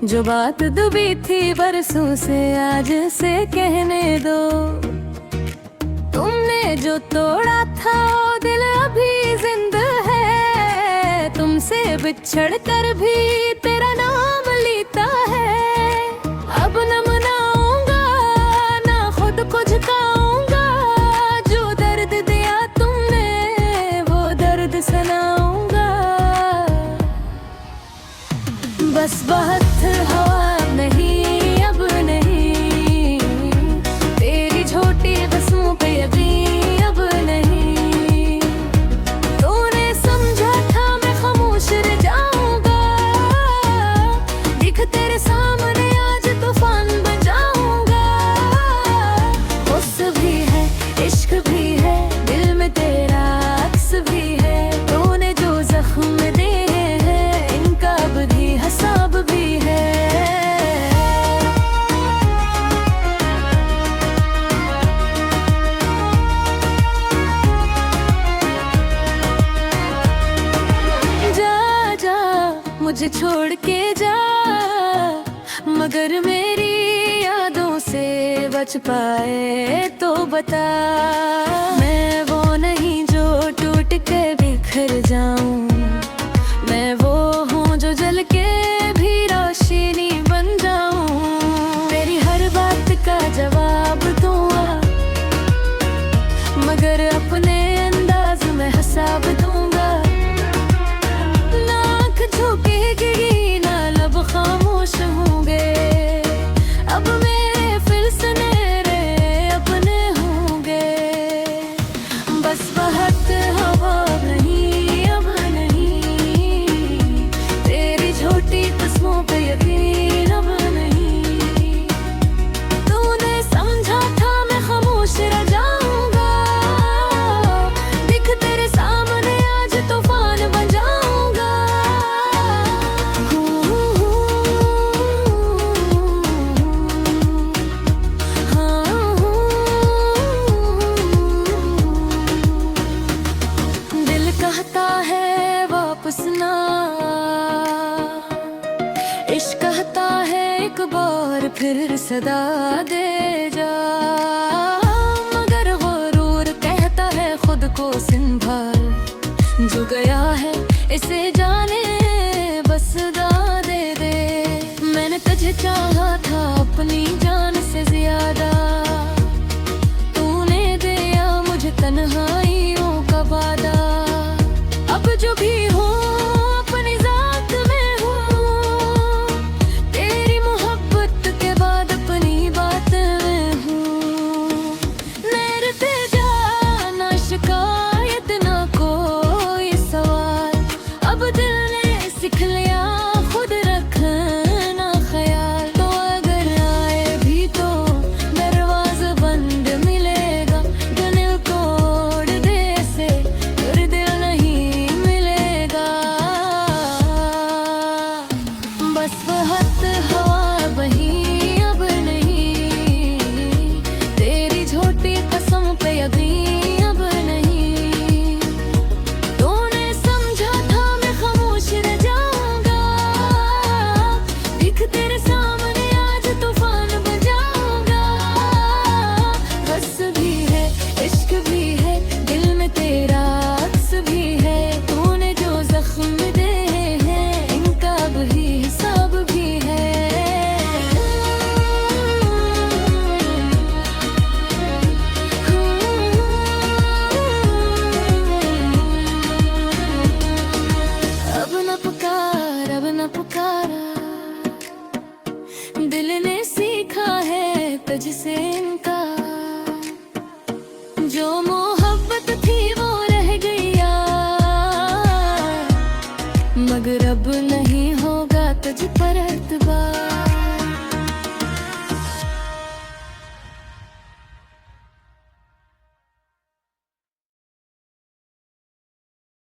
जो बात दबी थी बरसों से आज से कहने दो। तुमने जो तोड़ा था वो दिल अभी जिंदा है, तुमसे बिछड़ कर भी तेरा नाम लेता है। अब न मनाऊंगा ना खुद को झुकाऊंगा, जो दर्द दिया तुमने वो दर्द सुनाऊंगा। बस बहुत हवा नहीं अब नहीं, तेरी छोटी बसों पे यकीन अब नहीं। तूने समझा था मैं खामोश रह जाऊंगा, दिख तेरे सामने आज तूफान बन जाऊंगा। उस भी है इश्क भी है दिल में तेरा अक्स भी है, तूने जो जख्म दे हैं इनका भी हिसाब भी है। जा जा मुझे छोड़ के जा, मगर मेरी यादों से बच पाए तो बता। मैं वो नहीं जो टूट के बिखर जाऊं, मैं वो हूँ जो जल के भी रोशनी बन जाऊं। तेरी हर बात का जवाब दूंगा, मगर अपने अंदाज में हिसाब दूंगा। ना आँख झुकेगी ना लब खामोश होंगे, अब मेरे फिर सुनहरे अपने होंगे। बस बहुत हवा नहीं अब नहीं, तेरी छोटी कस्मों पे यकीन अब नहीं। तूने समझा था मैं खामोश रह जाऊंगा, दिख तेरे सामने आज तूफान बन जाऊंगा। दिल कहता है वापस ना, इश्क कहता है एक बार फिर सदा दे जा। मगर गुरूर कहता है खुद को संभाल, जो गया है इसे जाने बस दादे दे। मैंने तुझे चाहा था अपनी जान से ज्यादा, तूने दिया मुझे तन्हाइयों का वादा। अब जो भी हो अपनी जात में हूँ, तेरी मोहब्बत के बाद अपनी बात में हूँ। नैरते जाना शिकायत ना कोई सवाल, अब दिल ने सीख लिया खुद रखना ख्याल। तो अगर आए भी तो दरवाजा बंद मिलेगा, दिल तोड़ दे से फिर दिल नहीं मिलेगा। बस वह